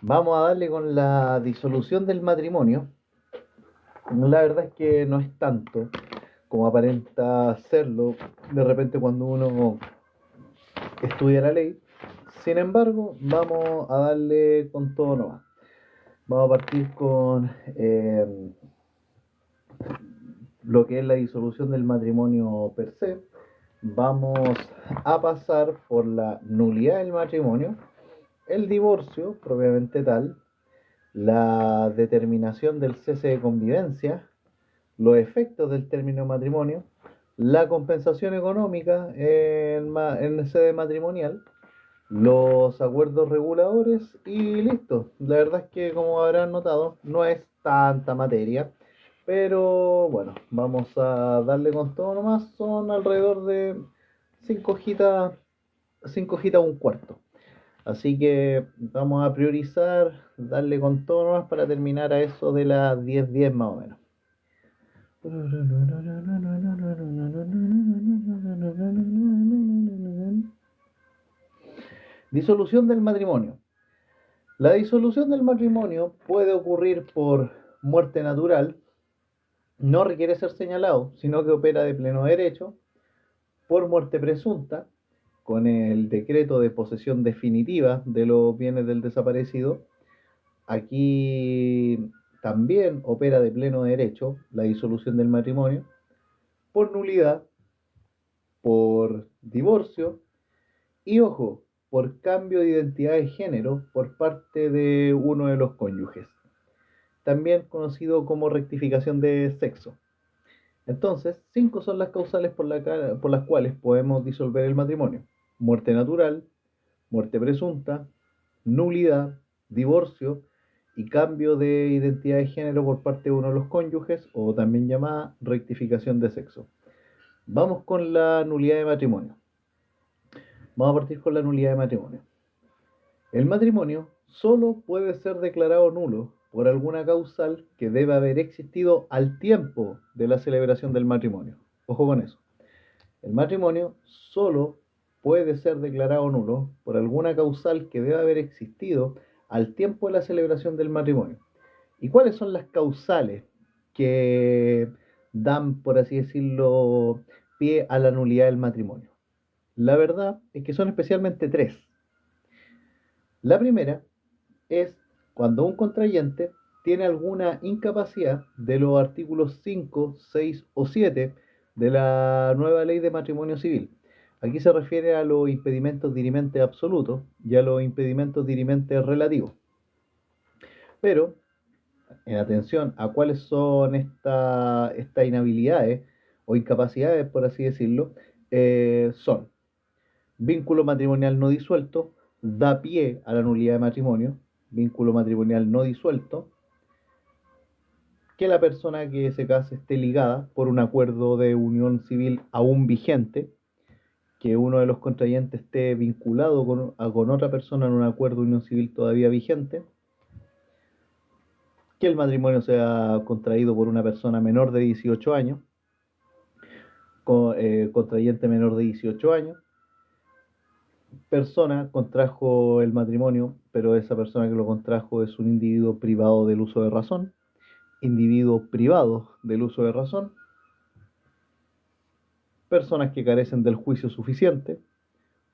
Vamos a darle con la disolución del matrimonio. La verdad es que no es tanto como aparenta serlo de repente cuando uno estudia la ley. Sin embargo, vamos a darle con todo nomás. Vamos a partir con lo que es la disolución del matrimonio per se. Vamos a pasar por la nulidad del matrimonio, el divorcio propiamente tal, la determinación del cese de convivencia, los efectos del término matrimonio, la compensación económica en sede matrimonial, los acuerdos reguladores y listo. La verdad es que como habrán notado no es tanta materia, pero bueno, vamos a darle con todo nomás. Son alrededor de 5 hojitas, 5 hojitas un cuarto. Así que vamos a priorizar, darle con todo nomás para terminar a eso de las 10:10 más o menos. Disolución del matrimonio. La disolución del matrimonio puede ocurrir por muerte natural, no requiere ser señalado, sino que opera de pleno derecho, por muerte presunta, con el decreto de posesión definitiva de los bienes del desaparecido. Aquí también opera de pleno derecho la disolución del matrimonio, por nulidad, por divorcio y, ojo, por cambio de identidad de género por parte de uno de los cónyuges, también conocido como rectificación de sexo. Entonces, 5 son las causales por las cuales podemos disolver el matrimonio: muerte natural, muerte presunta, nulidad, divorcio y cambio de identidad de género por parte de uno de los cónyuges, o también llamada rectificación de sexo. Vamos con la nulidad de matrimonio. Vamos a partir con la nulidad de matrimonio. El matrimonio solo puede ser declarado nulo por alguna causal que debe haber existido al tiempo de la celebración del matrimonio. Ojo con eso. El matrimonio solo puede ser declarado nulo por alguna causal que debe haber existido al tiempo de la celebración del matrimonio. ¿Y cuáles son las causales que dan, por así decirlo, pie a la nulidad del matrimonio? La verdad es que son especialmente tres. La primera es cuando un contrayente tiene alguna incapacidad de los artículos 5, 6 o 7 de la nueva ley de matrimonio civil. Aquí se refiere a los impedimentos dirimentes absolutos y a los impedimentos dirimentes relativos. Pero, en atención a cuáles son estas inhabilidades o incapacidades, por así decirlo, son vínculo matrimonial no disuelto, da pie a la nulidad de matrimonio, vínculo matrimonial no disuelto, que la persona que se case esté ligada por un acuerdo de unión civil aún vigente, que uno de los contrayentes esté vinculado con otra persona en un acuerdo de unión civil todavía vigente, que el matrimonio sea contraído por una persona menor de 18 años, contrayente menor de 18 años, persona contrajo el matrimonio, pero esa persona que lo contrajo es un individuo privado del uso de razón, individuos privados del uso de razón, personas que carecen del juicio suficiente,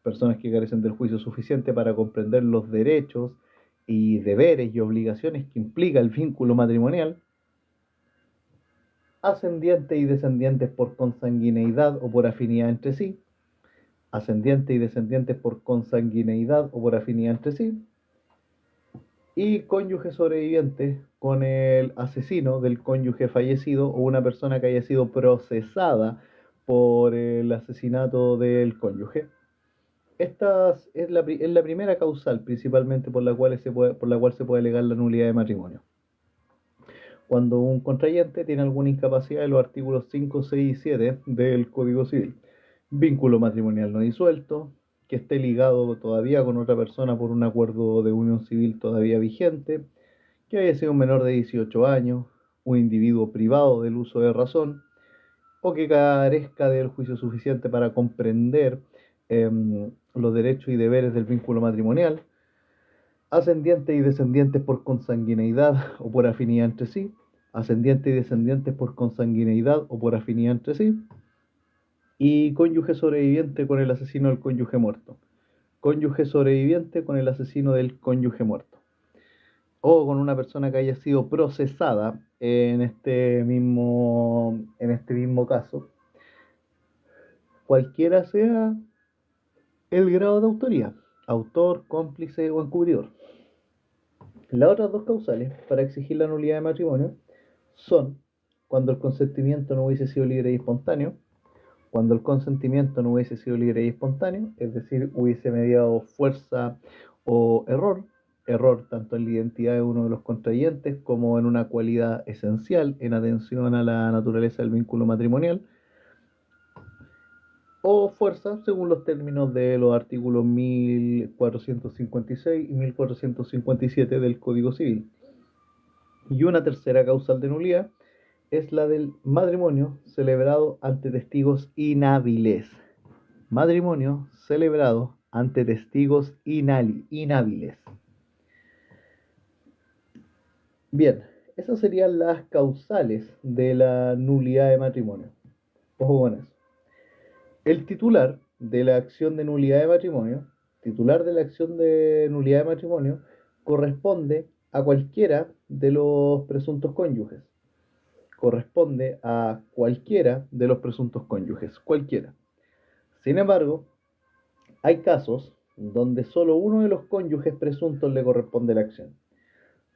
personas que carecen del juicio suficiente para comprender los derechos y deberes y obligaciones que implica el vínculo matrimonial, ascendientes y descendientes por consanguineidad o por afinidad entre sí, ascendientes y descendientes por consanguineidad o por afinidad entre sí, y cónyuge sobreviviente con el asesino del cónyuge fallecido o una persona que haya sido procesada por el asesinato del cónyuge. Esta es la primera causal principalmente por la cual se puede alegar la nulidad de matrimonio. Cuando un contrayente tiene alguna incapacidad de los artículos 5, 6 y 7 del Código Civil. Vínculo matrimonial no disuelto, que esté ligado todavía con otra persona por un acuerdo de unión civil todavía vigente, que haya sido un menor de 18 años, un individuo privado del uso de razón, o que carezca del juicio suficiente para comprender los derechos y deberes del vínculo matrimonial, ascendientes y descendientes por consanguineidad o por afinidad entre sí, ascendientes y descendientes por consanguineidad o por afinidad entre sí, y cónyuge sobreviviente con el asesino del cónyuge muerto, cónyuge sobreviviente con el asesino del cónyuge muerto, o con una persona que haya sido procesada en este mismo caso, cualquiera sea el grado de autoría, autor, cómplice o encubridor. Las otras dos causales para exigir la nulidad de matrimonio son cuando el consentimiento no hubiese sido libre y espontáneo, cuando el consentimiento no hubiese sido libre y espontáneo, es decir, hubiese mediado fuerza o error, error tanto en la identidad de uno de los contrayentes como en una cualidad esencial en atención a la naturaleza del vínculo matrimonial, o fuerza según los términos de los artículos 1456 y 1457 del Código Civil. Y una tercera causal de nulidad es la del matrimonio celebrado ante testigos inhábiles. Matrimonio celebrado ante testigos inhábiles. Bien, esas serían las causales de la nulidad de matrimonio. Ojo con eso. El titular de la acción de nulidad de matrimonio, corresponde a cualquiera de los presuntos cónyuges. Corresponde a cualquiera de los presuntos cónyuges, cualquiera. Sin embargo, hay casos donde solo uno de los cónyuges presuntos le corresponde la acción.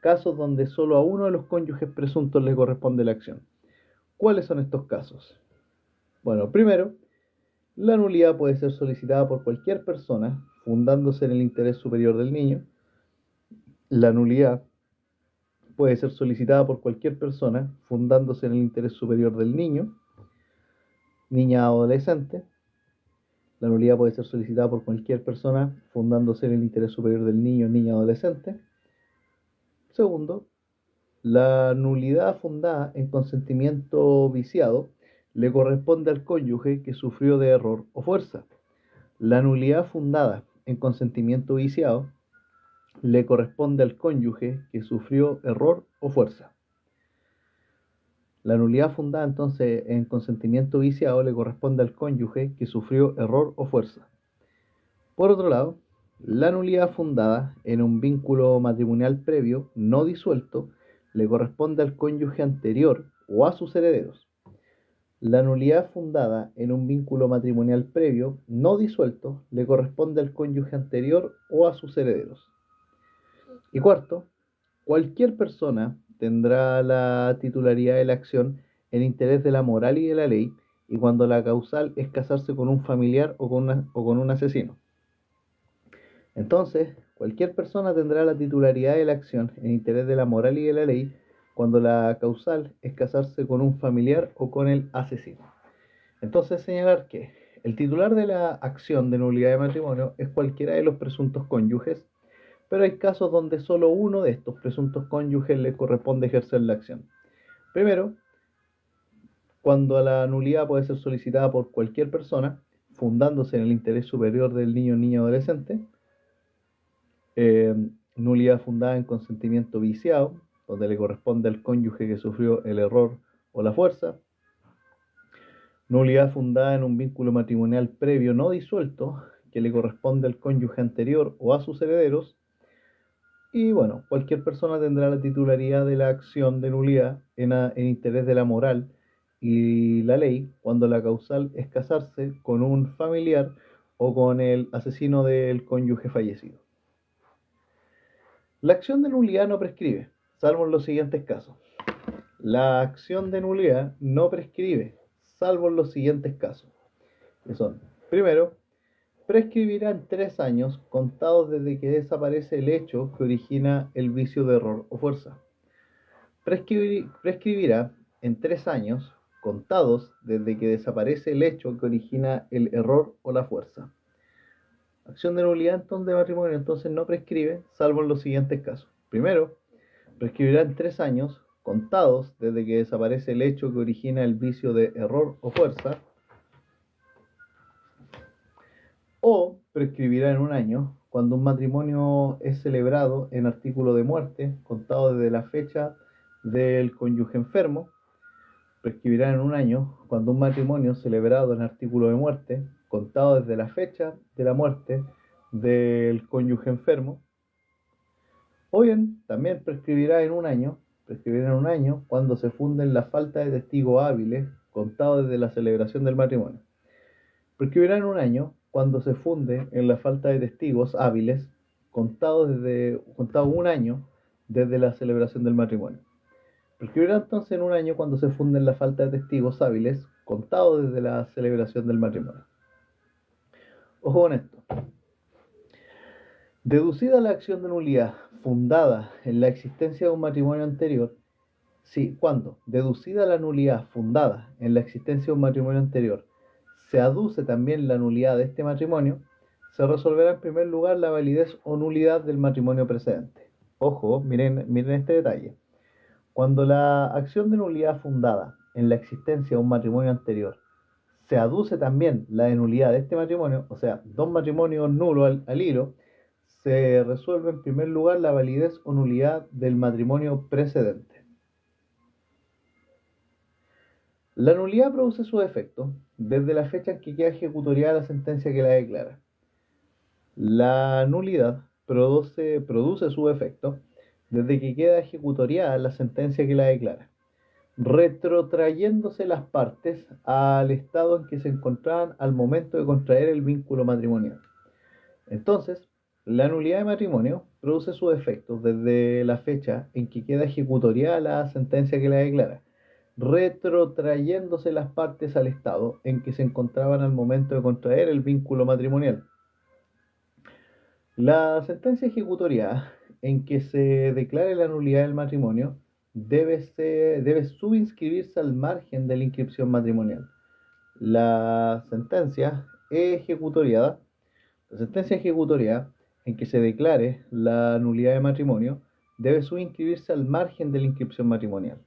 Casos donde solo a uno de los cónyuges presuntos le corresponde la acción. ¿Cuáles son estos casos? Bueno, primero, la nulidad puede ser solicitada por cualquier persona fundándose en el interés superior del niño. La nulidad puede ser solicitada por cualquier persona fundándose en el interés superior del niño, niña o adolescente. La nulidad puede ser solicitada por cualquier persona fundándose en el interés superior del niño, niña o adolescente. Segundo, la nulidad fundada en consentimiento viciado le corresponde al cónyuge que sufrió de error o fuerza. La nulidad fundada en consentimiento viciado le corresponde al cónyuge que sufrió error o fuerza. La nulidad fundada entonces en consentimiento viciado le corresponde al cónyuge que sufrió error o fuerza. Por otro lado, la nulidad fundada en un vínculo matrimonial previo no disuelto le corresponde al cónyuge anterior o a sus herederos. La nulidad fundada en un vínculo matrimonial previo no disuelto le corresponde al cónyuge anterior o a sus herederos. Y cuarto, cualquier persona tendrá la titularidad de la acción en interés de la moral y de la ley, y cuando la causal es casarse con un familiar o con un asesino. Entonces, cualquier persona tendrá la titularidad de la acción en interés de la moral y de la ley cuando la causal es casarse con un familiar o con el asesino. Entonces, señalar que el titular de la acción de nulidad de matrimonio es cualquiera de los presuntos cónyuges, pero hay casos donde solo uno de estos presuntos cónyuges le corresponde ejercer la acción. Primero, cuando la nulidad puede ser solicitada por cualquier persona, fundándose en el interés superior del niño o niña adolescente. Nulidad fundada en consentimiento viciado, donde le corresponde al cónyuge que sufrió el error o la fuerza. Nulidad fundada en un vínculo matrimonial previo no disuelto, que le corresponde al cónyuge anterior o a sus herederos. Y bueno, cualquier persona tendrá la titularidad de la acción de nulidad en interés de la moral y la ley cuando la causal es casarse con un familiar o con el asesino del cónyuge fallecido. La acción de nulidad no prescribe, salvo en los siguientes casos. La acción de nulidad no prescribe, salvo en los siguientes casos, que son, primero, prescribirá en 3 años contados desde que desaparece el hecho que origina el vicio de error o fuerza. Prescribirá en 3 años contados desde que desaparece el hecho que origina el error o la fuerza. Acción de nulidad entonces de matrimonio entonces no prescribe, salvo en los siguientes casos. Primero, prescribirá en 3 años contados desde que desaparece el hecho que origina el vicio de error o fuerza. O prescribirá en un año cuando un matrimonio es celebrado en artículo de muerte, contado desde la fecha del cónyuge enfermo. Prescribirá en un año cuando un matrimonio celebrado en artículo de muerte, contado desde la fecha de la muerte del cónyuge enfermo. O bien, también prescribirá en un año cuando se funden la falta de testigos hábiles, contado desde la celebración del matrimonio. Prescribirá en un año cuando se funde en la falta de testigos hábiles, contado un año desde la celebración del matrimonio. Prescribirá entonces en un año cuando se funde en la falta de testigos hábiles, contado desde la celebración del matrimonio. Ojo con esto. Deducida la acción de nulidad fundada en la existencia de un matrimonio anterior, cuando, deducida la nulidad fundada en la existencia de un matrimonio anterior, se aduce también la nulidad de este matrimonio, se resolverá en primer lugar la validez o nulidad del matrimonio precedente. Ojo, miren este detalle. Cuando la acción de nulidad fundada en la existencia de un matrimonio anterior se aduce también la de nulidad de este matrimonio, o sea, dos matrimonios nulos al hilo, se resuelve en primer lugar la validez o nulidad del matrimonio precedente. La nulidad produce su efecto desde la fecha en que queda ejecutoriada la sentencia que la declara. La nulidad produce su efecto desde que queda ejecutoriada la sentencia que la declara, retrotrayéndose las partes al estado en que se encontraban al momento de contraer el vínculo matrimonial. Entonces, la nulidad de matrimonio produce sus efectos desde la fecha en que queda ejecutoriada la sentencia que la declara, retrotrayéndose las partes al estado en que se encontraban al momento de contraer el vínculo matrimonial. La sentencia ejecutoriada en que se declare la nulidad del matrimonio debe subinscribirse al margen de la inscripción matrimonial. La sentencia ejecutoriada en que se declare la nulidad de matrimonio debe subinscribirse al margen de la inscripción matrimonial.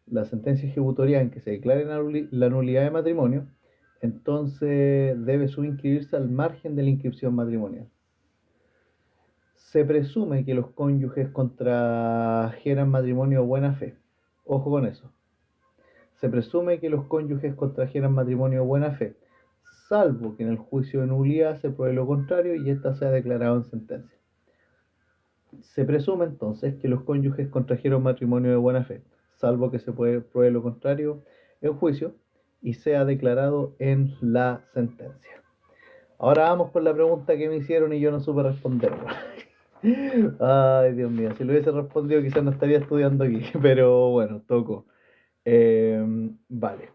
La sentencia ejecutoriada en que se declare la nulidad de matrimonio, entonces debe subinscribirse al margen de la inscripción matrimonial. Se presume que los cónyuges contrajeran matrimonio de buena fe. Ojo con eso. Se presume que los cónyuges contrajeran matrimonio de buena fe, salvo que en el juicio de nulidad se pruebe lo contrario y ésta sea declarado en sentencia. Se presume entonces que los cónyuges contrajeron matrimonio de buena fe, salvo que se pruebe lo contrario en juicio y sea declarado en la sentencia. Ahora vamos con la pregunta que me hicieron y yo no supe responderla. Ay, Dios mío, si lo hubiese respondido quizás no estaría estudiando aquí, pero bueno, tocó. Vale.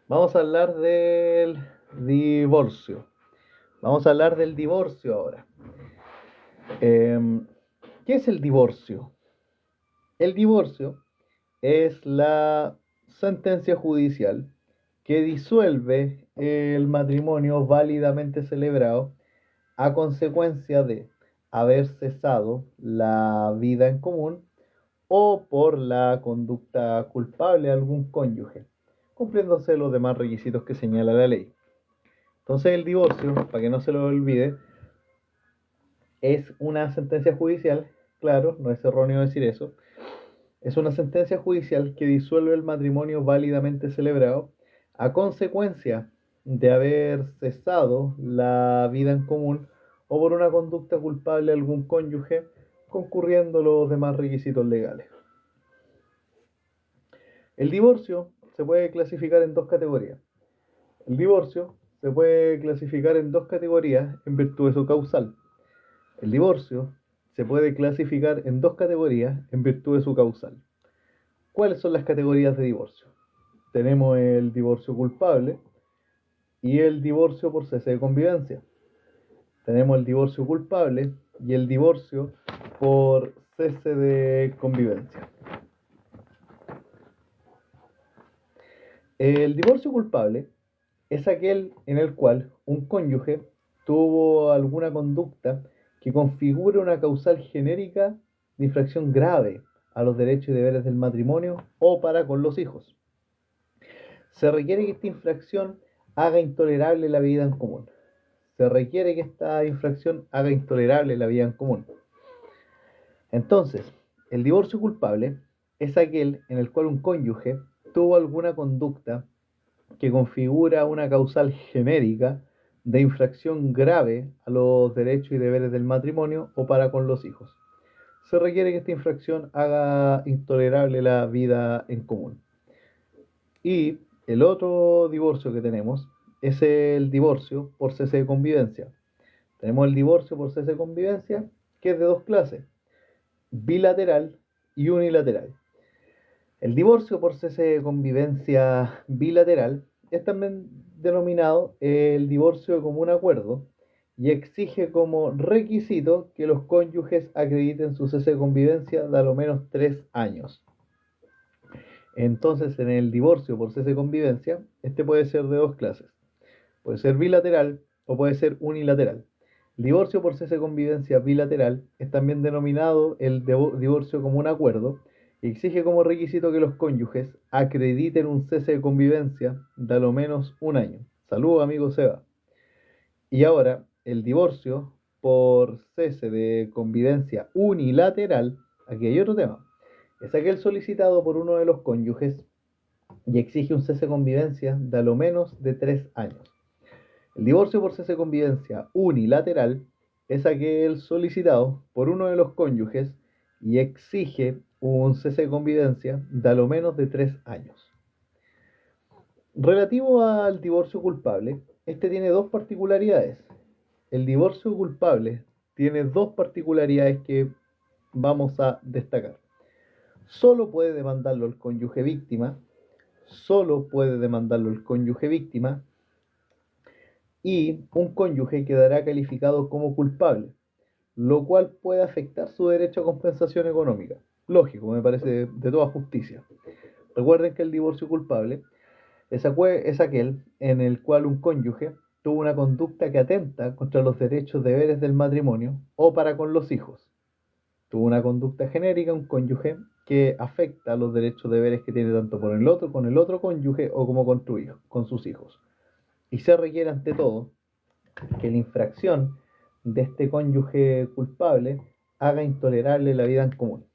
Vamos a hablar del divorcio. Vamos a hablar del divorcio ahora. ¿Qué es el divorcio? El divorcio es la sentencia judicial que disuelve el matrimonio válidamente celebrado a consecuencia de haber cesado la vida en común o por la conducta culpable de algún cónyuge, cumpliéndose los demás requisitos que señala la ley. Entonces el divorcio, para que no se lo olvide, es una sentencia judicial, claro, no es erróneo decir eso, es una sentencia judicial que disuelve el matrimonio válidamente celebrado a consecuencia de haber cesado la vida en común o por una conducta culpable de algún cónyuge, concurriendo los demás requisitos legales. El divorcio se puede clasificar en dos categorías. El divorcio se puede clasificar en dos categorías en virtud de su causal. El divorcio se puede clasificar en dos categorías en virtud de su causal. ¿Cuáles son las categorías de divorcio? Tenemos el divorcio culpable y el divorcio por cese de convivencia. Tenemos el divorcio culpable y el divorcio por cese de convivencia. El divorcio culpable es aquel en el cual un cónyuge tuvo alguna conducta que configure una causal genérica de infracción grave a los derechos y deberes del matrimonio o para con los hijos. Se requiere que esta infracción haga intolerable la vida en común. se requiere que esta infracción haga intolerable la vida en común. Entonces, el divorcio culpable es aquel en el cual un cónyuge tuvo alguna conducta que configura una causal genérica de infracción grave a los derechos y deberes del matrimonio o para con los hijos. Se requiere que esta infracción haga intolerable la vida en común. Y el otro divorcio que tenemos es el divorcio por cese de convivencia. Tenemos el divorcio por cese de convivencia, que es de dos clases: bilateral y unilateral. El divorcio por cese de convivencia bilateral es también denominado el divorcio de común acuerdo y exige como requisito que los cónyuges acrediten su cese de convivencia de a lo menos 3 años. Entonces, en el divorcio por cese de convivencia, este puede ser de dos clases. Puede ser bilateral o puede ser unilateral. El divorcio por cese de convivencia bilateral es también denominado el divorcio común acuerdo y exige como requisito que los cónyuges acrediten un cese de convivencia de a lo menos 1 año. Saludos, amigo Seba. Y ahora, el divorcio por cese de convivencia unilateral, aquí hay otro tema, es aquel solicitado por uno de los cónyuges y exige un cese de convivencia de a lo menos de 3 años. El divorcio por cese de convivencia unilateral es aquel solicitado por uno de los cónyuges y exige un cese de convivencia de a lo menos de 3 años. Relativo al divorcio culpable, este tiene dos particularidades. El divorcio culpable tiene dos particularidades que vamos a destacar. Solo puede demandarlo el cónyuge víctima, y un cónyuge quedará calificado como culpable, lo cual puede afectar su derecho a compensación económica. Lógico, me parece de toda justicia. Recuerden que el divorcio culpable es aquel en el cual un cónyuge tuvo una conducta que atenta contra los derechos y deberes del matrimonio o para con los hijos. Tuvo una conducta genérica, un cónyuge, que afecta los derechos y deberes que tiene tanto con el otro cónyuge o como con tu hijo, con sus hijos. Y se requiere ante todo que la infracción de este cónyuge culpable haga intolerable la vida en común.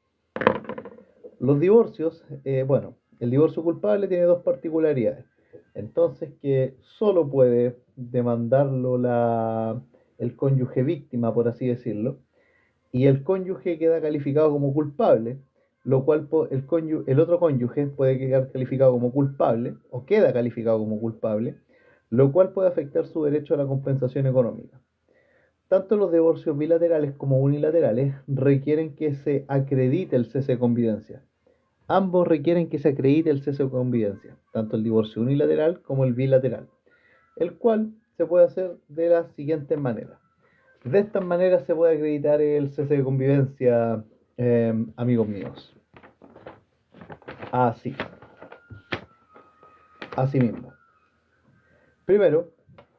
Los divorcios, el divorcio culpable tiene dos particularidades. Entonces, que solo puede demandarlo el cónyuge víctima, por así decirlo, y el cónyuge queda calificado como culpable, lo cual el otro cónyuge puede quedar calificado como culpable, o queda calificado como culpable, lo cual puede afectar su derecho a la compensación económica. Tanto los divorcios bilaterales como unilaterales requieren que se acredite el cese de convivencia. Ambos requieren que se acredite el cese de convivencia, tanto el divorcio unilateral como el bilateral, el cual se puede hacer de las siguientes maneras. De estas maneras se puede acreditar el cese de convivencia, amigos míos. Así mismo. Primero,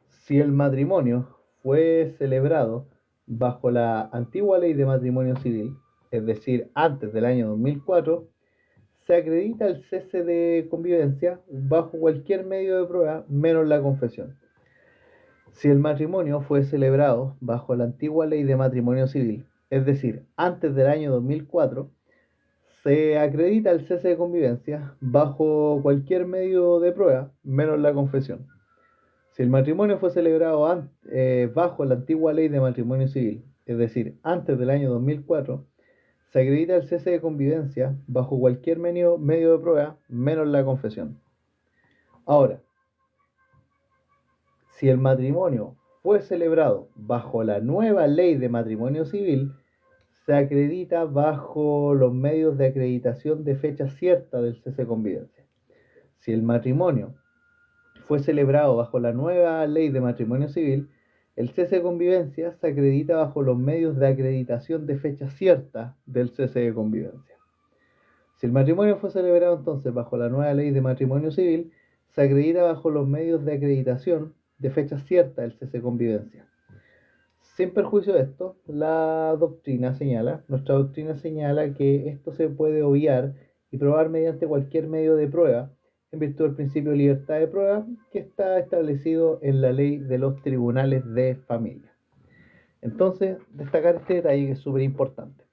si el matrimonio fue celebrado bajo la antigua ley de matrimonio civil, es decir, antes del año 2004, se acredita el cese de convivencia bajo cualquier medio de prueba menos la confesión. Si el matrimonio fue celebrado bajo la antigua ley de matrimonio civil, es decir, antes del año 2004, se acredita el cese de convivencia bajo cualquier medio de prueba menos la confesión. Si el matrimonio fue celebrado bajo la antigua ley de matrimonio civil, es decir, antes del año 2004, se acredita el cese de convivencia bajo cualquier medio de prueba menos la confesión. Ahora, si el matrimonio fue celebrado bajo la nueva ley de matrimonio civil, se acredita bajo los medios de acreditación de fecha cierta del cese de convivencia. Si el matrimonio fue celebrado bajo la nueva ley de matrimonio civil, el cese de convivencia se acredita bajo los medios de acreditación de fecha cierta del cese de convivencia. Si el matrimonio fue celebrado entonces bajo la nueva ley de matrimonio civil, se acredita bajo los medios de acreditación de fecha cierta del cese de convivencia. Sin perjuicio de esto, nuestra doctrina señala que esto se puede obviar y probar mediante cualquier medio de prueba en virtud del principio de libertad de prueba que está establecido en la ley de los tribunales de familia. Entonces, destacar este detalle que es súper importante,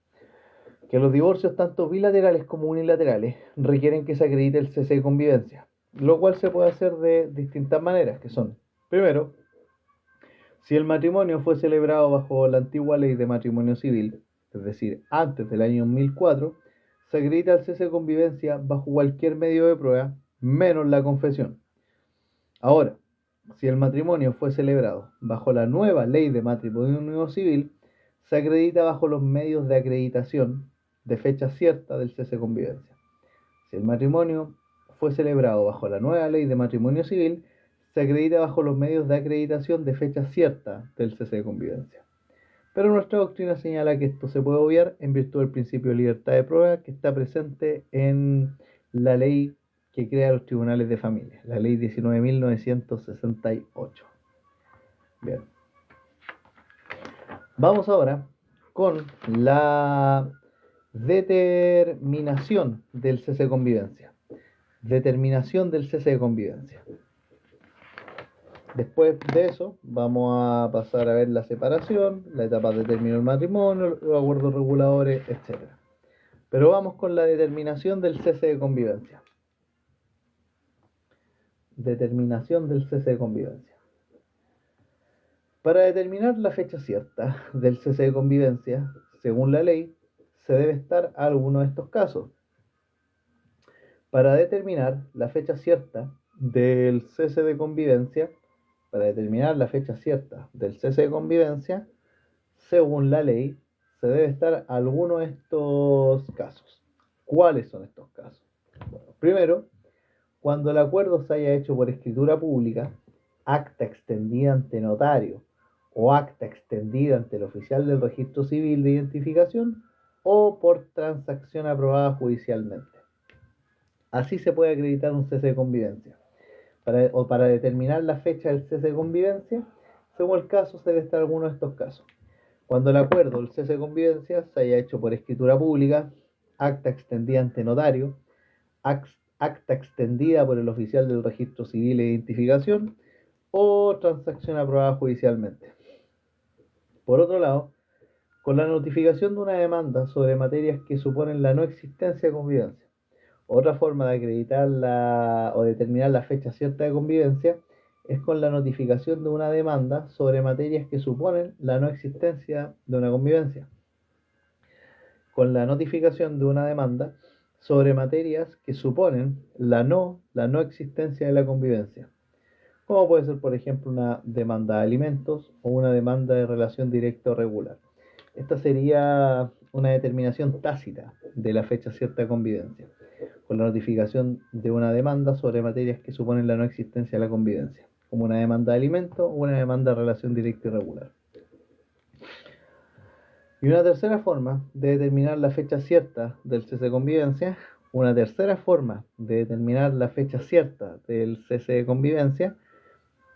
que los divorcios tanto bilaterales como unilaterales requieren que se acredite el cese de convivencia, lo cual se puede hacer de distintas maneras, que son, primero, si el matrimonio fue celebrado bajo la antigua ley de matrimonio civil, es decir, antes del año 1004, se acredita el cese de convivencia bajo cualquier medio de prueba, menos la confesión. Ahora, si el matrimonio fue celebrado bajo la nueva ley de matrimonio civil, se acredita bajo los medios de acreditación de fecha cierta del cese de convivencia. Si el matrimonio fue celebrado bajo la nueva ley de matrimonio civil, se acredita bajo los medios de acreditación de fecha cierta del cese de convivencia. Pero nuestra doctrina señala que esto se puede obviar en virtud del principio de libertad de prueba que está presente en la ley que crea los tribunales de familia, la ley 19.968. Bien. Vamos ahora con la determinación del cese de convivencia. Determinación del cese de convivencia. Después de eso, vamos a pasar a ver la separación, la etapa de término del matrimonio, los acuerdos reguladores, etc. Pero vamos con la determinación del cese de convivencia. Determinación del cese de convivencia. Para determinar la fecha cierta del cese de convivencia, según la ley, se debe estar alguno de estos casos. Para determinar la fecha cierta del cese de convivencia, según la ley, se debe estar alguno de estos casos. ¿Cuáles son estos casos? Bueno, primero, cuando el acuerdo se haya hecho por escritura pública, acta extendida ante notario o acta extendida ante el oficial del registro civil de identificación o por transacción aprobada judicialmente. Así se puede acreditar un cese de convivencia. Para determinar la fecha del cese de convivencia, según el caso, se debe estar alguno de estos casos. Cuando el acuerdo del cese de convivencia se haya hecho por escritura pública, acta extendida ante notario, acta extendida por el oficial del registro civil de identificación o transacción aprobada judicialmente. Por otro lado, con la notificación de una demanda sobre materias que suponen la no existencia de convivencia. Otra forma de acreditar o determinar la fecha cierta de convivencia es con la notificación de una demanda sobre materias que suponen la no existencia de una convivencia. Con la notificación de una demanda sobre materias que suponen la no existencia de la convivencia. Como puede ser, por ejemplo, una demanda de alimentos o una demanda de relación directa o regular. Esta sería una determinación tácita de la fecha cierta de convivencia, con la notificación de una demanda sobre materias que suponen la no existencia de la convivencia, como una demanda de alimentos o una demanda de relación directa y regular. Y una tercera forma de determinar la fecha cierta del cese de convivencia,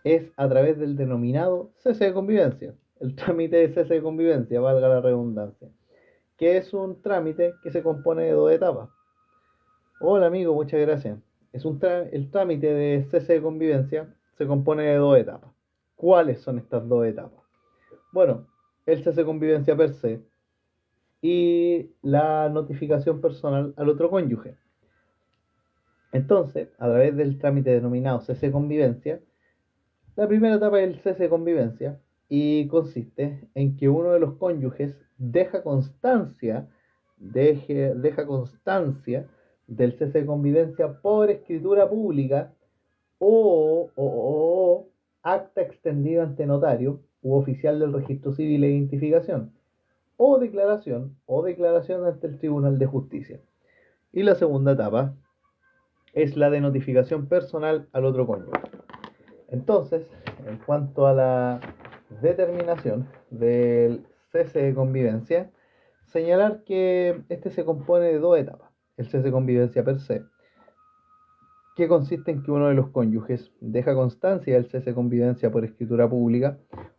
es a través del denominado cese de convivencia, el trámite de cese de convivencia, valga la redundancia, que es un trámite que se compone de dos etapas. Hola amigo, muchas gracias. El trámite de cese de convivencia se compone de dos etapas. ¿Cuáles son estas dos etapas? Bueno, el cese de convivencia per se y la notificación personal al otro cónyuge. Entonces, a través del trámite denominado cese de convivencia, la primera etapa es el cese de convivencia y consiste en que uno de los cónyuges deja constancia del cese de convivencia por escritura pública o acta extendida ante notario u oficial del registro civil de identificación o declaración ante el Tribunal de Justicia. Y la segunda etapa es la de notificación personal al otro cónyuge. Entonces, en cuanto a la determinación del cese de convivencia, señalar que este se compone de dos etapas. El cese de convivencia per se, que consiste en que uno de los cónyuges deja constancia del cese de convivencia por escritura pública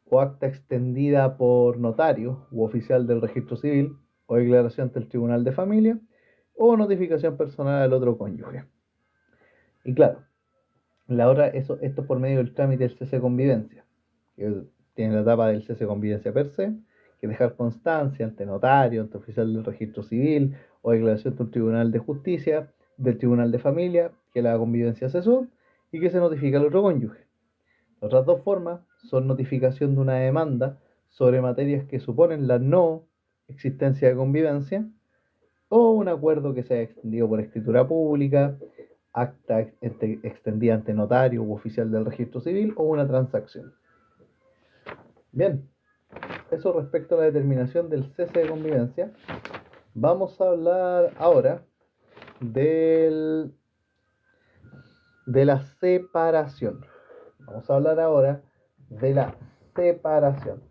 o acta extendida por notario u oficial del registro civil o declaración ante el Tribunal de Familia o notificación personal al otro cónyuge. Y claro, esto por medio del trámite del cese de convivencia, que tiene la etapa del cese de convivencia per se, que es dejar constancia ante notario, ante oficial del registro civil o declaración de un tribunal de justicia, del tribunal de familia, que la convivencia cesó y que se notifica al otro cónyuge. Las otras dos formas son notificación de una demanda sobre materias que suponen la no existencia de convivencia o un acuerdo que sea extendido por escritura pública, acta extendida ante notario u oficial del registro civil o una transacción. Bien, eso respecto a la determinación del cese de convivencia. Vamos a hablar ahora de la separación. Vamos a hablar ahora de la separación.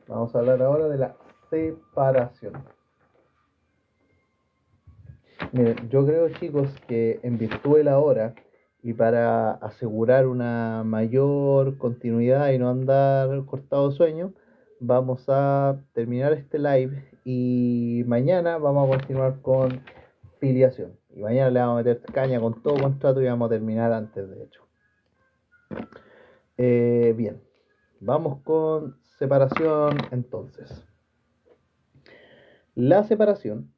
Vamos a hablar ahora de la separación. Miren, yo creo, chicos, que en virtud de la hora y para asegurar una mayor continuidad y no andar cortado de sueño, vamos a terminar este live y mañana vamos a continuar con filiación. Y mañana le vamos a meter caña con todo contrato y vamos a terminar antes, de hecho. Bien, vamos con separación entonces. La separación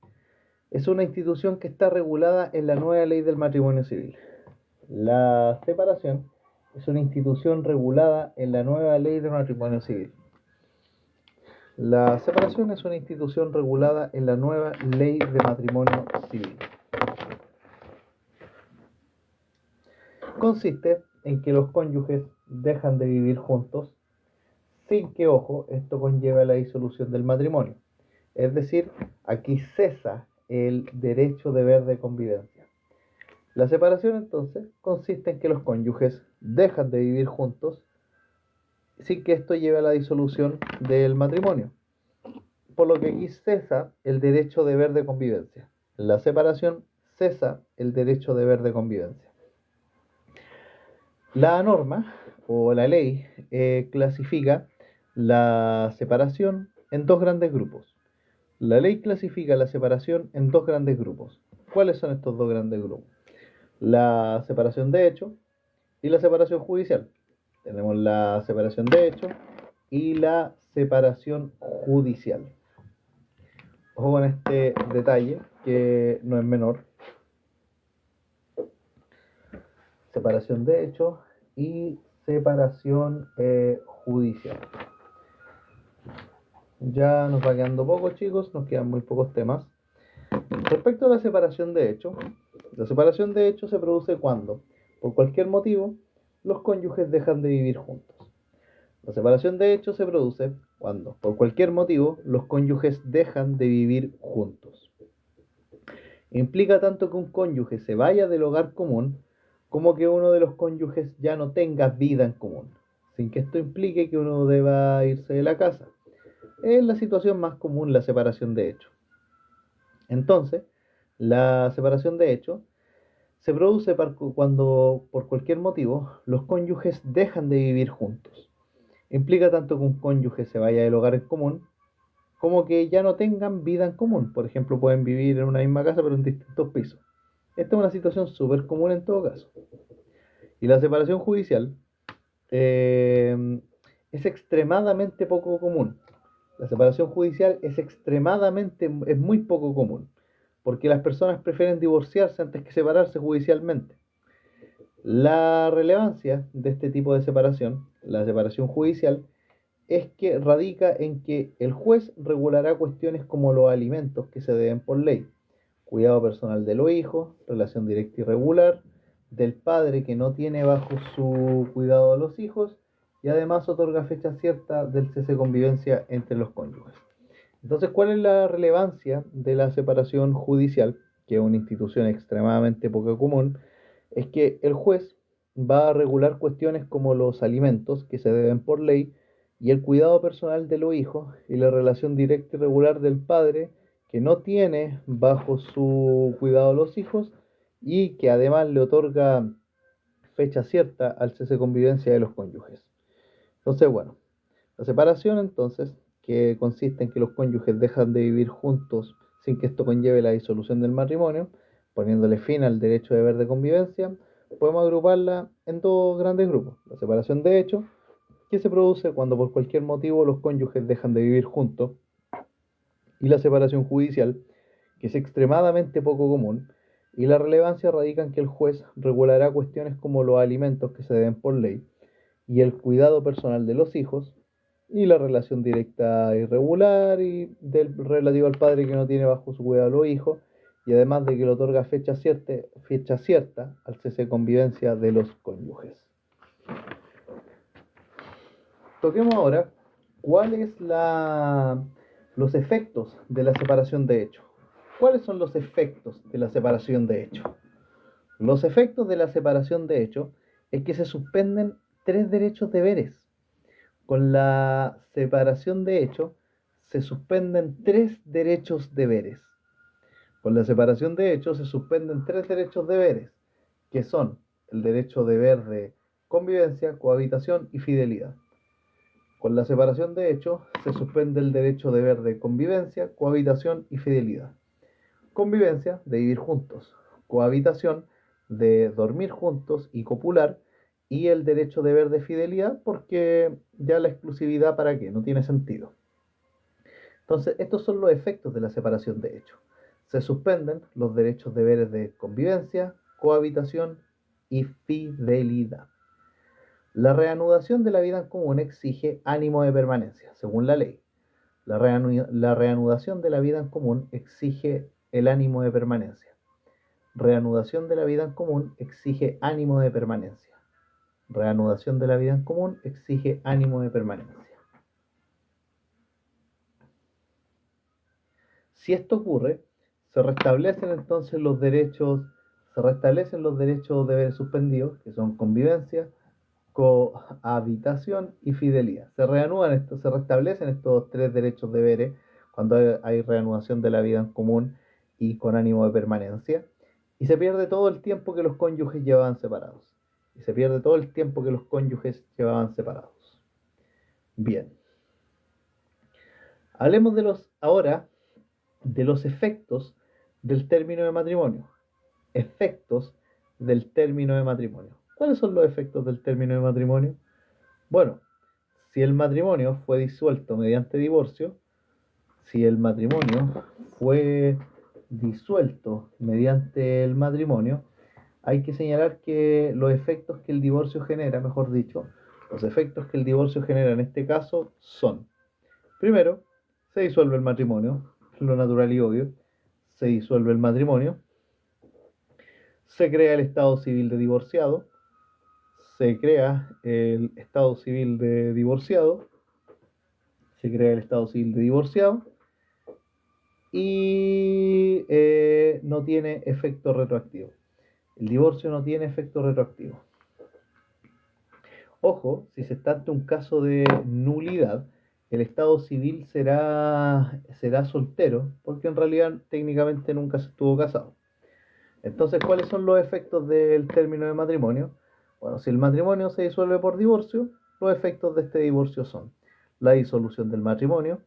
es una institución que está regulada en la nueva ley del matrimonio civil. La separación es una institución regulada en la nueva ley del matrimonio civil. La separación es una institución regulada en la nueva ley de matrimonio civil. Consiste en que los cónyuges dejan de vivir juntos sin que, ojo, esto conlleve la disolución del matrimonio. Es decir, aquí cesa el derecho deber de convivencia. La separación entonces consiste en que los cónyuges dejan de vivir juntos sin que esto lleve a la disolución del matrimonio. Por lo que aquí cesa el derecho deber de convivencia. La separación cesa el derecho deber de convivencia. La norma o la ley clasifica la separación en dos grandes grupos. La ley clasifica la separación en dos grandes grupos. ¿Cuáles son estos dos grandes grupos? La separación de hecho y la separación judicial. Tenemos la separación de hecho y la separación judicial. Ojo con este detalle que no es menor. Separación de hecho y separación judicial. Ya nos va quedando poco, chicos, nos quedan muy pocos temas. Respecto a la separación de hecho, la separación de hecho se produce cuando, por cualquier motivo, los cónyuges dejan de vivir juntos. La separación de hecho se produce cuando, por cualquier motivo, los cónyuges dejan de vivir juntos. Implica tanto que un cónyuge se vaya del hogar común como que uno de los cónyuges ya no tenga vida en común, sin que esto implique que uno deba irse de la casa. Es la situación más común, la separación de hecho. Entonces, la separación de hecho se produce cuando, por cualquier motivo, los cónyuges dejan de vivir juntos. Implica tanto que un cónyuge se vaya del hogar en común como que ya no tengan vida en común. Por ejemplo, pueden vivir en una misma casa pero en distintos pisos. Esta es una situación súper común en todo caso. Y la separación judicial es extremadamente poco común. La separación judicial es muy poco común, porque las personas prefieren divorciarse antes que separarse judicialmente. La relevancia de este tipo de separación, la separación judicial, es que radica en que el juez regulará cuestiones como los alimentos que se deben por ley, cuidado personal de los hijos, relación directa y regular, del padre que no tiene bajo su cuidado a los hijos y además otorga fecha cierta del cese de convivencia entre los cónyuges. Entonces, ¿cuál es la relevancia de la separación judicial, que es una institución extremadamente poco común? Es que el juez va a regular cuestiones como los alimentos que se deben por ley y el cuidado personal de los hijos y la relación directa y regular del padre que no tiene bajo su cuidado a los hijos y que además le otorga fecha cierta al cese de convivencia de los cónyuges. Entonces, bueno, la separación entonces, que consiste en que los cónyuges dejan de vivir juntos sin que esto conlleve la disolución del matrimonio, poniéndole fin al derecho de deber de convivencia, podemos agruparla en dos grandes grupos. La separación de hecho, que se produce cuando por cualquier motivo los cónyuges dejan de vivir juntos, y la separación judicial, que es extremadamente poco común, y la relevancia radica en que el juez regulará cuestiones como los alimentos que se deben por ley, y el cuidado personal de los hijos, y la relación directa irregular y del relativo al padre que no tiene bajo su cuidado a los hijos, y además de que le otorga fecha cierta al cese de convivencia de los cónyuges. Toquemos ahora cuáles los efectos de la separación de hecho. ¿Cuáles son los efectos de la separación de hecho? Los efectos de la separación de hecho es que se suspenden tres derechos deberes. Con la separación de hecho se suspenden tres derechos deberes. Con la separación de hecho se suspenden tres derechos deberes, que son el derecho deber de convivencia, cohabitación y fidelidad. Con la separación de hecho se suspende el derecho deber de convivencia, cohabitación y fidelidad. Convivencia, de vivir juntos. Cohabitación, de dormir juntos y copular. Y el derecho deber de fidelidad, porque ya la exclusividad, ¿para qué? No tiene sentido. Entonces, estos son los efectos de la separación de hecho. Se suspenden los derechos deberes de convivencia, cohabitación y fidelidad. La reanudación de la vida en común exige ánimo de permanencia, según la ley. La reanudación de la vida en común exige el ánimo de permanencia. Reanudación de la vida en común exige ánimo de permanencia. Reanudación de la vida en común exige ánimo de permanencia. Si esto ocurre, se restablecen los derechos deberes suspendidos, que son convivencia, cohabitación y fidelidad. Se restablecen estos tres derechos deberes cuando hay reanudación de la vida en común y con ánimo de permanencia, y se pierde todo el tiempo que los cónyuges llevaban separados. Bien. Hablemos ahora de los efectos del término de matrimonio. Efectos del término de matrimonio. ¿Cuáles son los efectos del término de matrimonio? Bueno, si el matrimonio fue disuelto mediante divorcio, hay que señalar que los efectos que el divorcio genera, en este caso son: primero, se disuelve el matrimonio, lo natural y obvio. Se disuelve el matrimonio, se crea el estado civil de divorciado, y no tiene efecto retroactivo. El divorcio no tiene efecto retroactivo. Ojo, si se está ante un caso de nulidad, el estado civil será soltero, porque en realidad técnicamente nunca se estuvo casado. Entonces, ¿cuáles son los efectos del término de matrimonio? Bueno, si el matrimonio se disuelve por divorcio, los efectos de este divorcio son la disolución del matrimonio,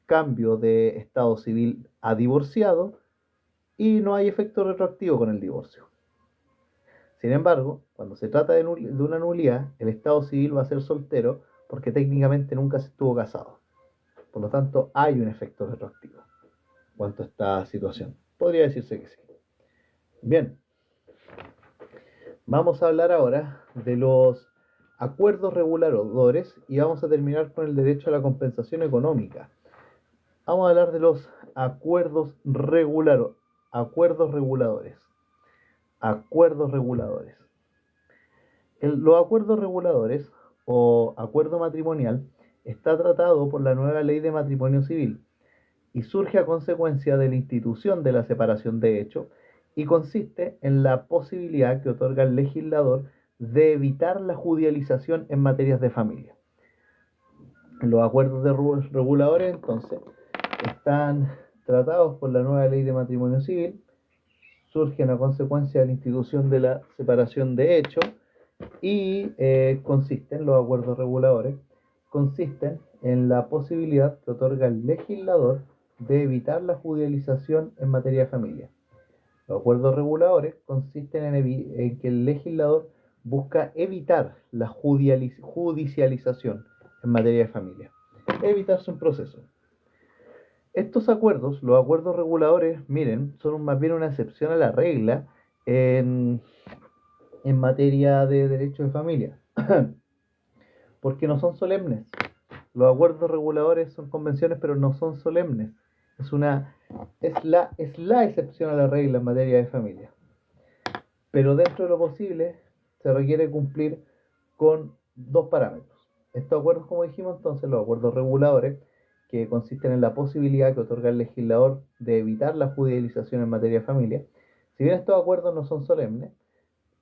cambio de estado civil a divorciado, y no hay efecto retroactivo con el divorcio. Sin embargo, cuando se trata de una nulidad, el estado civil va a ser soltero porque técnicamente nunca se estuvo casado. Por lo tanto, hay un efecto retroactivo en cuanto a esta situación. Podría decirse que sí. Bien, vamos a hablar ahora de los acuerdos reguladores y vamos a terminar con el derecho a la compensación económica. Vamos a hablar de los acuerdos reguladores. Los acuerdos reguladores o acuerdo matrimonial está tratado por la nueva ley de matrimonio civil y surge a consecuencia de la institución de la separación de hecho y consiste en la posibilidad que otorga el legislador de evitar la judicialización en materias de familia. Los acuerdos reguladores entonces están tratados por la nueva ley de matrimonio civil, surgen a consecuencia de la institución de la separación de hecho y los acuerdos reguladores consisten en la posibilidad que otorga el legislador de evitar la judicialización en materia de familia. Los acuerdos reguladores consisten en que el legislador busca evitar la judicialización en materia de familia, evitarse un proceso. Estos acuerdos, los acuerdos reguladores, miren, son más bien una excepción a la regla en, en materia de derecho de familia, porque no son solemnes. Los acuerdos reguladores son convenciones, pero no son solemnes. Es la excepción a la regla en materia de familia. Pero dentro de lo posible se requiere cumplir con dos parámetros. Estos acuerdos, como dijimos entonces, los acuerdos reguladores, que consisten en la posibilidad que otorga el legislador de evitar la judicialización en materia de familia. Si bien estos acuerdos no son solemnes,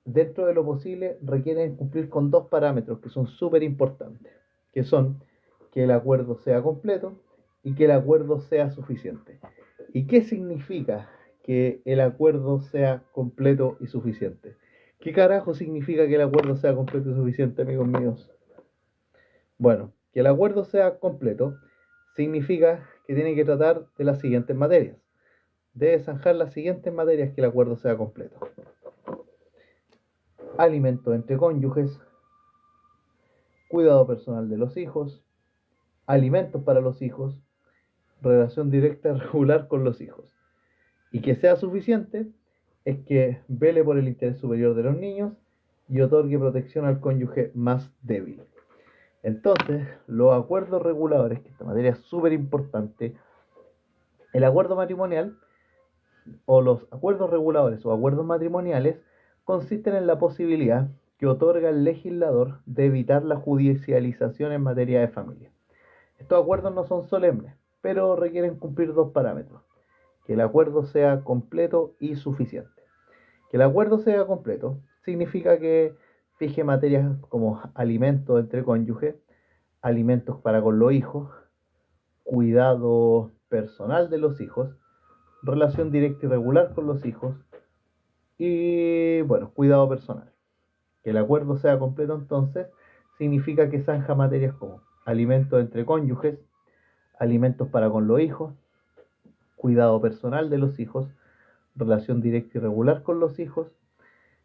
dentro de lo posible requieren cumplir con dos parámetros que son súper importantes, que son que el acuerdo sea completo y que el acuerdo sea suficiente. ¿Y qué significa que el acuerdo sea completo y suficiente? ¿Qué carajo significa que el acuerdo sea completo y suficiente, amigos míos? Bueno, que el acuerdo sea completo significa que tiene que tratar de las siguientes materias. Debe zanjar las siguientes materias que el acuerdo sea completo: alimentos entre cónyuges, cuidado personal de los hijos, alimentos para los hijos, relación directa regular con los hijos. Y que sea suficiente es que vele por el interés superior de los niños y otorgue protección al cónyuge más débil. Entonces, los acuerdos reguladores, que esta materia es súper importante, el acuerdo matrimonial o los acuerdos reguladores o acuerdos matrimoniales consisten en la posibilidad que otorga el legislador de evitar la judicialización en materia de familia. Estos acuerdos no son solemnes, pero requieren cumplir dos parámetros: que el acuerdo sea completo y suficiente. Que el acuerdo sea completo significa que fije materias como alimentos entre cónyuges, alimentos para con los hijos, cuidado personal de los hijos, relación directa y regular con los hijos y, bueno, cuidado personal. Que el acuerdo sea completo entonces significa que zanja materias como alimentos entre cónyuges, alimentos para con los hijos, cuidado personal de los hijos, relación directa y regular con los hijos,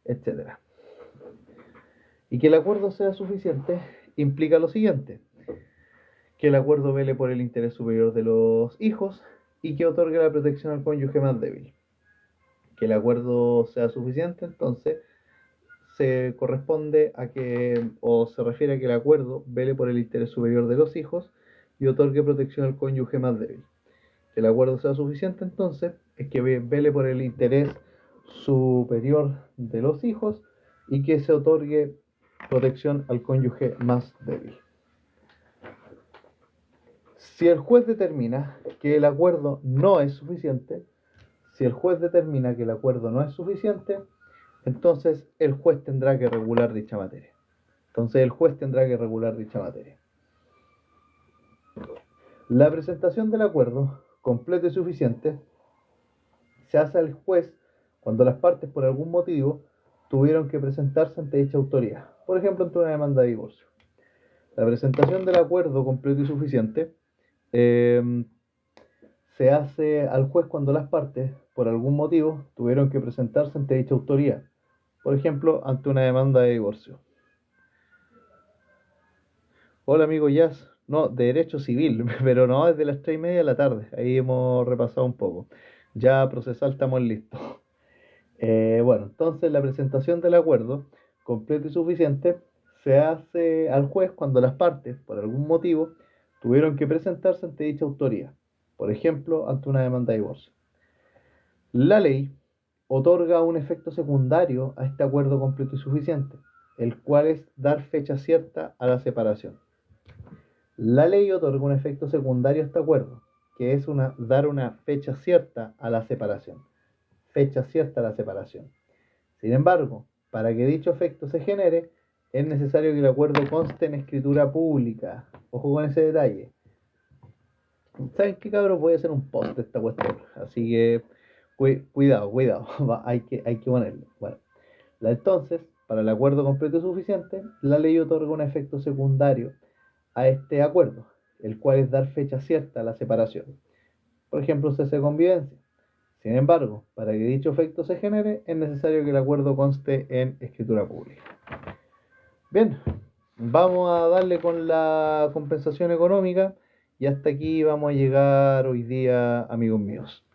etcétera. Y que el acuerdo sea suficiente implica lo siguiente: que el acuerdo vele por el interés superior de los hijos y que otorgue la protección al cónyuge más débil. Que el acuerdo sea suficiente, entonces, se corresponde a que, o se refiere a que el acuerdo vele por el interés superior de los hijos y otorgue protección al cónyuge más débil. Que el acuerdo sea suficiente, entonces, es que vele por el interés superior de los hijos y que se otorgue protección al cónyuge más débil. Si el juez determina que el acuerdo no es suficiente, entonces el juez tendrá que regular dicha materia. La presentación del acuerdo completo y suficiente se hace al juez cuando las partes por algún motivo tuvieron que presentarse ante dicha autoridad, por ejemplo, ante una demanda de divorcio. La presentación del acuerdo completo y suficiente se hace al juez cuando las partes, por algún motivo, tuvieron que presentarse ante dicha autoridad, por ejemplo, ante una demanda de divorcio. Hola amigo Jazz, no, de derecho civil, pero no, desde las 3:30 de la tarde, ahí hemos repasado un poco. Ya procesal estamos listos. Bueno, entonces la presentación del acuerdo completo y suficiente se hace al juez cuando las partes, por algún motivo, tuvieron que presentarse ante dicha autoridad, por ejemplo, ante una demanda de divorcio. La ley otorga un efecto secundario a este acuerdo completo y suficiente, el cual es dar fecha cierta a la separación. La ley otorga un efecto secundario a este acuerdo, que es dar una fecha cierta a la separación. Sin embargo, para que dicho efecto se genere, es necesario que el acuerdo conste en escritura pública. Ojo con ese detalle. ¿Saben qué, cabros? Voy a hacer un post de esta cuestión. Así que cuidado. hay que ponerlo. Bueno, entonces, para el acuerdo completo y suficiente, la ley otorga un efecto secundario a este acuerdo, el cual es dar fecha cierta a la separación. Por ejemplo, cese de convivencia. Sin embargo, para que dicho efecto se genere, es necesario que el acuerdo conste en escritura pública. Bien, vamos a darle con la compensación económica y hasta aquí vamos a llegar hoy día, amigos míos.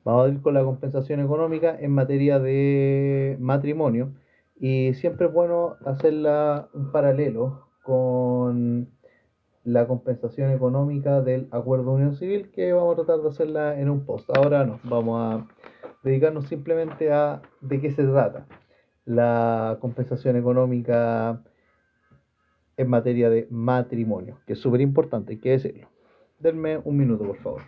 Vamos a ir con la compensación económica en materia de matrimonio y siempre es bueno hacerla un paralelo con la compensación económica del acuerdo de unión civil, que vamos a tratar de hacerla en un post. Ahora no, vamos a dedicarnos simplemente a de qué se trata la compensación económica en materia de matrimonio, que es súper importante, hay que decirlo. Denme un minuto, por favor.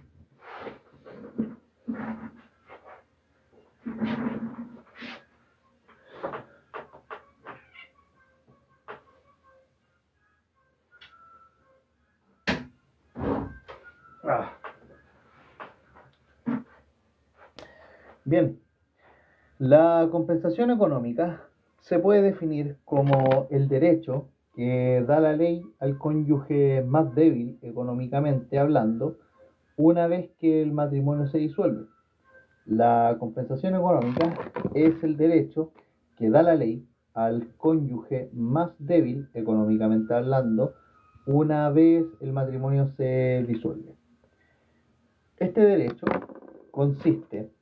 Bien, la compensación económica se puede definir como el derecho que da la ley al cónyuge más débil económicamente hablando una vez que el matrimonio se disuelve. La compensación económica es el derecho que da la ley al cónyuge más débil económicamente hablando una vez el matrimonio se disuelve. Este derecho consiste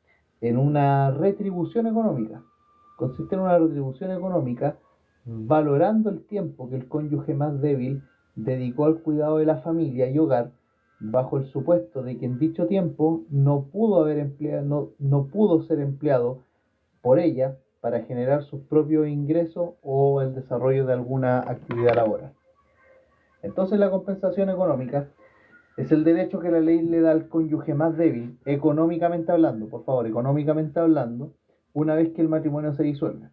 en una retribución económica. Consiste en una retribución económica valorando el tiempo que el cónyuge más débil dedicó al cuidado de la familia y hogar, bajo el supuesto de que en dicho tiempo no pudo ser empleado por ella para generar sus propios ingresos o el desarrollo de alguna actividad laboral. Entonces la compensación económica es el derecho que la ley le da al cónyuge más débil, económicamente hablando, por favor, económicamente hablando, una vez que el matrimonio se disuelve.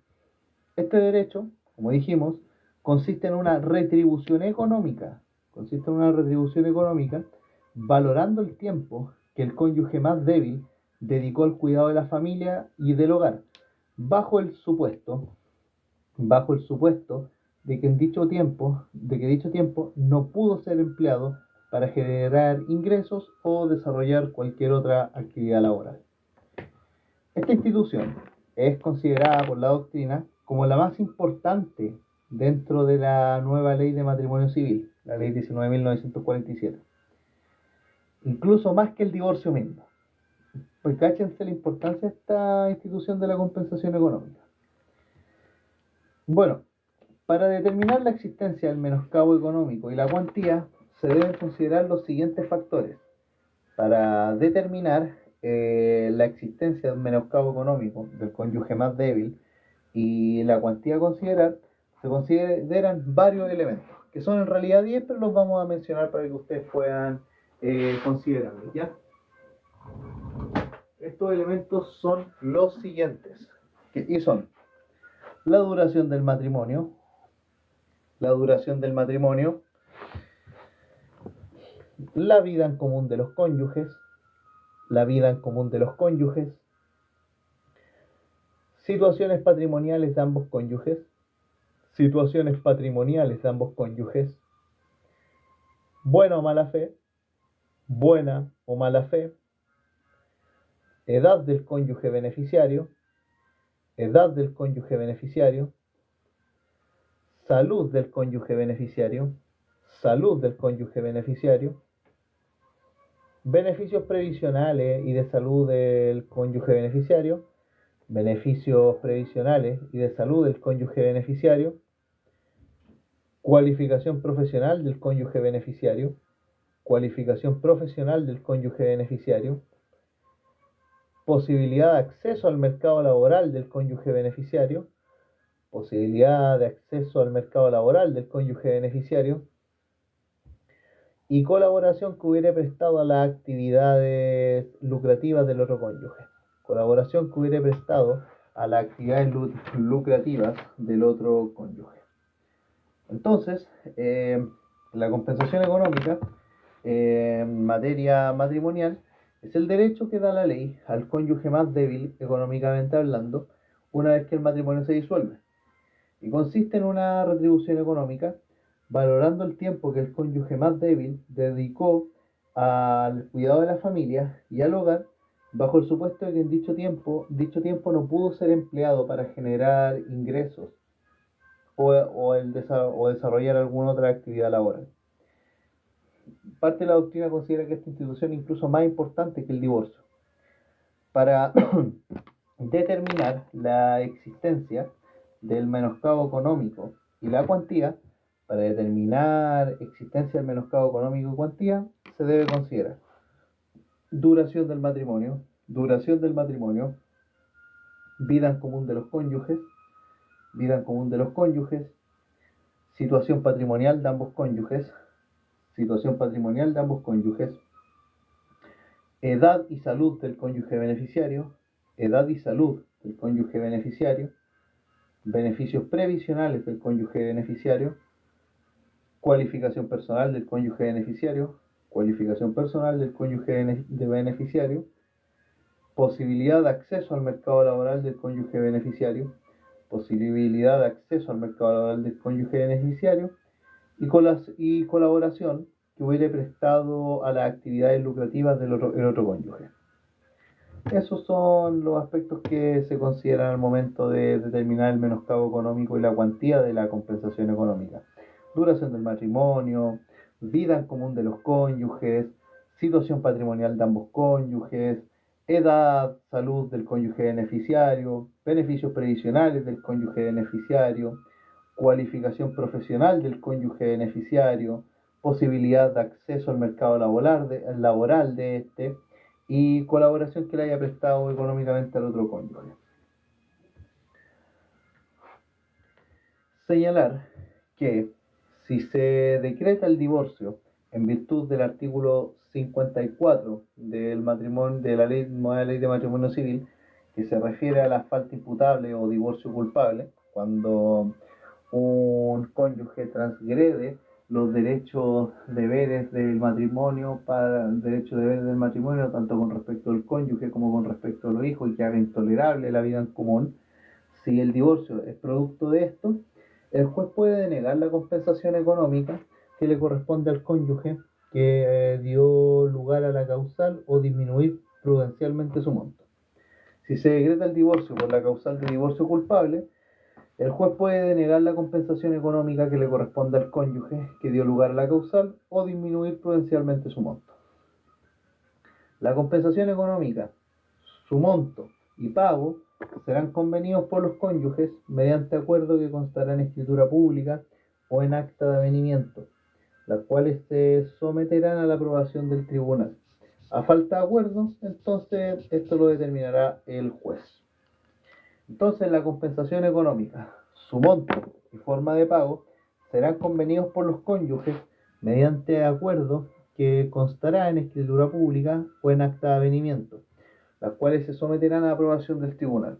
Este derecho, como dijimos, consiste en una retribución económica, valorando el tiempo que el cónyuge más débil dedicó al cuidado de la familia y del hogar, bajo el supuesto, de que dicho tiempo no pudo ser empleado para generar ingresos o desarrollar cualquier otra actividad laboral. Esta institución es considerada por la doctrina como la más importante dentro de la nueva ley de matrimonio civil, la ley 19.947. Incluso más que el divorcio mismo. Pues cáchense la importancia de esta institución de la compensación económica. Bueno, para determinar la existencia del menoscabo económico y la cuantía, se deben considerar los siguientes factores. Para determinar la existencia de un menoscabo económico del cónyuge más débil y la cuantía a considerar, se consideran varios elementos, que son en realidad 10, pero los vamos a mencionar para que ustedes puedan considerarlos, ¿ya? Estos elementos son los siguientes, y son la duración del matrimonio, la vida en común de los cónyuges, situaciones patrimoniales de ambos cónyuges, buena o mala fe, edad del cónyuge beneficiario, salud del cónyuge beneficiario, beneficios previsionales y de salud del cónyuge beneficiario, cualificación profesional del cónyuge beneficiario, posibilidad de acceso al mercado laboral del cónyuge beneficiario, y colaboración que hubiere prestado a las actividades lucrativas del otro cónyuge. Entonces, la compensación económica en materia matrimonial es el derecho que da la ley al cónyuge más débil económicamente hablando una vez que el matrimonio se disuelve, y consiste en una retribución económica valorando el tiempo que el cónyuge más débil dedicó al cuidado de la familia y al hogar, bajo el supuesto de que en dicho tiempo no pudo ser empleado para generar ingresos o desarrollar alguna otra actividad laboral. Parte de la doctrina considera que esta institución es incluso más importante que el divorcio. Para determinar la existencia del menoscabo económico y la cuantía, para determinar existencia del menoscabo económico y cuantía, se debe considerar duración del matrimonio, vida en común de los cónyuges, situación patrimonial de ambos cónyuges, edad y salud del cónyuge beneficiario, beneficios previsionales del cónyuge beneficiario, cualificación personal del cónyuge beneficiario, posibilidad de acceso al mercado laboral del cónyuge beneficiario, y colaboración que hubiere prestado a las actividades lucrativas el otro cónyuge. Esos son los aspectos que se consideran al momento de determinar el menoscabo económico y la cuantía de la compensación económica. Duración del matrimonio, vida en común de los cónyuges, situación patrimonial de ambos cónyuges, edad, salud del cónyuge beneficiario, beneficios previsionales del cónyuge beneficiario, cualificación profesional del cónyuge beneficiario, posibilidad de acceso al mercado laboral de este, y colaboración que le haya prestado económicamente al otro cónyuge. Señalar que si se decreta el divorcio en virtud del artículo 54 de la nueva ley de matrimonio civil, que se refiere a la falta imputable o divorcio culpable, cuando un cónyuge transgrede los deberes del matrimonio, tanto con respecto al cónyuge como con respecto a los hijos, y que haga intolerable la vida en común. Si el divorcio es producto de esto, el juez puede denegar la compensación económica que le corresponde al cónyuge que dio lugar a la causal o disminuir prudencialmente su monto. Si se decreta el divorcio por la causal de divorcio culpable, el juez puede denegar la compensación económica que le corresponde al cónyuge que dio lugar a la causal o disminuir prudencialmente su monto. La compensación económica, su monto y pago serán convenidos por los cónyuges mediante acuerdo que constará en escritura pública o en acta de avenimiento, las cuales se someterán a la aprobación del tribunal. A falta de acuerdo, entonces esto lo determinará el juez. Entonces, la compensación económica, su monto y forma de pago serán convenidos por los cónyuges mediante acuerdo que constará en escritura pública o en acta de avenimiento, las cuales se someterán a la aprobación del tribunal.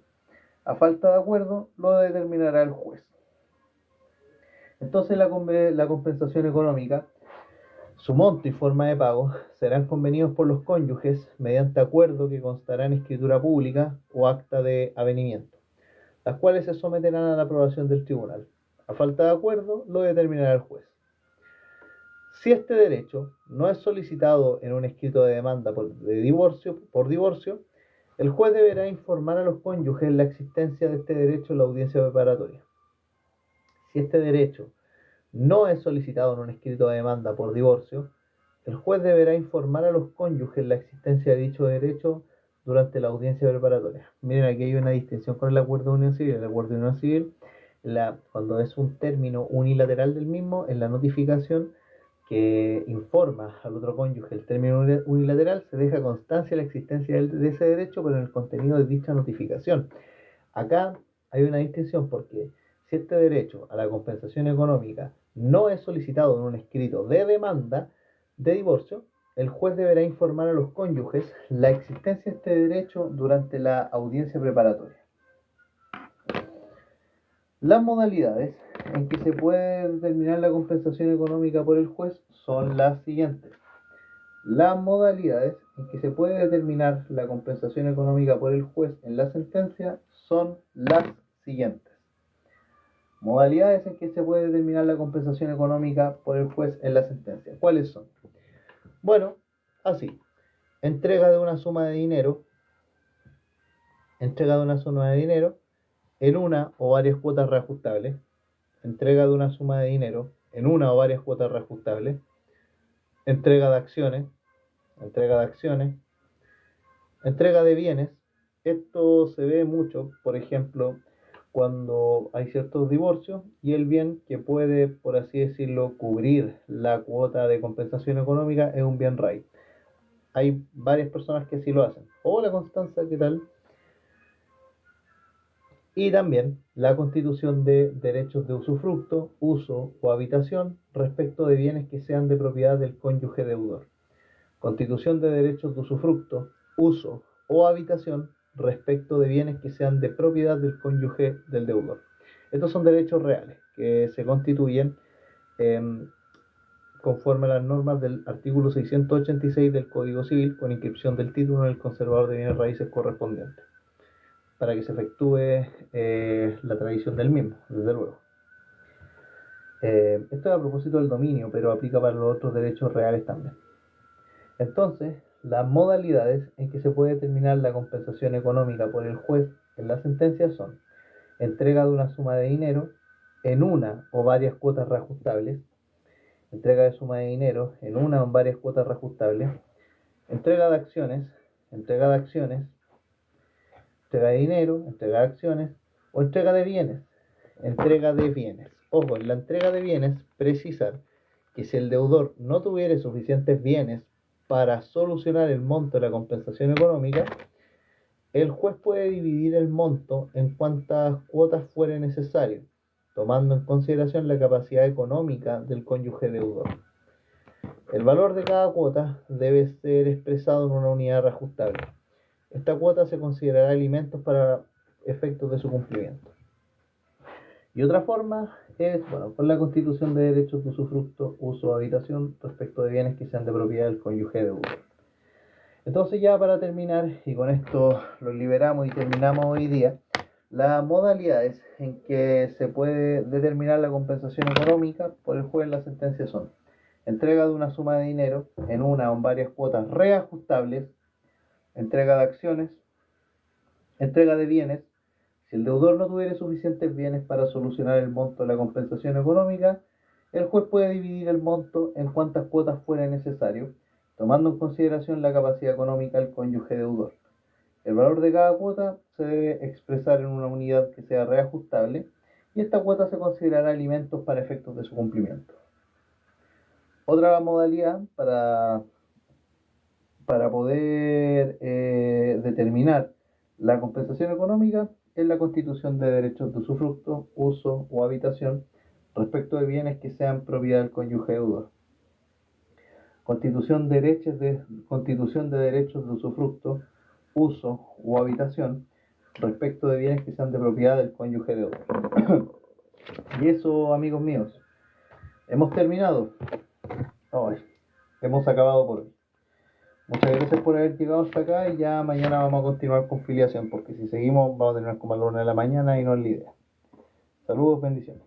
A falta de acuerdo, lo determinará el juez. Entonces, la compensación económica, su monto y forma de pago serán convenidos por los cónyuges mediante acuerdo que constará en escritura pública o acta de avenimiento, las cuales se someterán a la aprobación del tribunal. A falta de acuerdo, lo determinará el juez. Si este derecho no es solicitado en un escrito de demanda por divorcio, el juez deberá informar a los cónyuges la existencia de este derecho en la audiencia preparatoria. Si este derecho no es solicitado en un escrito de demanda por divorcio, el juez deberá informar a los cónyuges la existencia de dicho derecho durante la audiencia preparatoria. Miren, aquí hay una distinción con el acuerdo de unión civil. El acuerdo de unión civil, cuando es un término unilateral del mismo, en la notificación que informa al otro cónyuge el término unilateral, se deja constancia de la existencia de ese derecho, pero en el contenido de dicha notificación. Acá hay una distinción porque si este derecho a la compensación económica no es solicitado en un escrito de demanda de divorcio, el juez deberá informar a los cónyuges la existencia de este derecho durante la audiencia preparatoria. Las modalidades en que se puede determinar la compensación económica por el juez son las siguientes. Las modalidades en que se puede determinar la compensación económica por el juez en la sentencia son las siguientes. Modalidades en que se puede determinar la compensación económica por el juez en la sentencia. ¿Cuáles son? Bueno, así. Entrega de una suma de dinero entrega de una suma de dinero en una o varias cuotas reajustables, entrega de una suma de dinero en una o varias cuotas reajustables, entrega de acciones, entrega de acciones, entrega de bienes. Esto se ve mucho, por ejemplo, cuando hay ciertos divorcios y el bien que puede, por así decirlo, cubrir la cuota de compensación económica es un bien raíz. Hay varias personas que sí lo hacen. Hola Constanza, ¿qué tal? Y también la constitución de derechos de usufructo, uso o habitación respecto de bienes que sean de propiedad del cónyuge deudor. Constitución de derechos de usufructo, uso o habitación respecto de bienes que sean de propiedad del cónyuge del deudor. Estos son derechos reales que se constituyen conforme a las normas del artículo 686 del Código Civil con inscripción del título en el conservador de bienes raíces correspondiente, para que se efectúe la tradición del mismo, desde luego. Esto es a propósito del dominio, pero aplica para los otros derechos reales también. Entonces, las modalidades en que se puede determinar la compensación económica por el juez en la sentencia son: entrega de una suma de dinero en una o varias cuotas reajustables, entrega de suma de dinero en una o varias cuotas reajustables, entrega de acciones, entrega de acciones, entrega de dinero, entrega de acciones o entrega de bienes, entrega de bienes. Ojo, en la entrega de bienes, precisar que si el deudor no tuviera suficientes bienes para solucionar el monto de la compensación económica, el juez puede dividir el monto en cuantas cuotas fuere necesario, tomando en consideración la capacidad económica del cónyuge deudor. El valor de cada cuota debe ser expresado en una unidad reajustable. Esta cuota se considerará alimentos para efectos de su cumplimiento. Y otra forma es, por la constitución de derechos de usufructo, uso o habitación respecto de bienes que sean de propiedad del cónyuge deudor. Entonces, ya para terminar, y con esto lo liberamos y terminamos hoy día, las modalidades en que se puede determinar la compensación económica por el juez en la sentencia son: entrega de una suma de dinero en una o en varias cuotas reajustables, entrega de acciones, entrega de bienes. Si el deudor no tuviera suficientes bienes para solucionar el monto de la compensación económica, el juez puede dividir el monto en cuantas cuotas fuera necesario, tomando en consideración la capacidad económica del cónyuge deudor. El valor de cada cuota se debe expresar en una unidad que sea reajustable y esta cuota se considerará alimentos para efectos de su cumplimiento. Otra modalidad para poder determinar la compensación económica es la constitución de derechos de usufructo, uso o habitación respecto de bienes que sean propiedad del cónyuge deudor. Constitución de derechos de usufructo, uso o habitación respecto de bienes que sean de propiedad del cónyuge deudor. Y eso, amigos míos, hemos terminado. Hemos acabado por hoy. Muchas gracias por haber llegado hasta acá y ya mañana vamos a continuar con filiación, porque si seguimos vamos a terminar como a la 1 de la mañana y no es la idea. Saludos, bendiciones.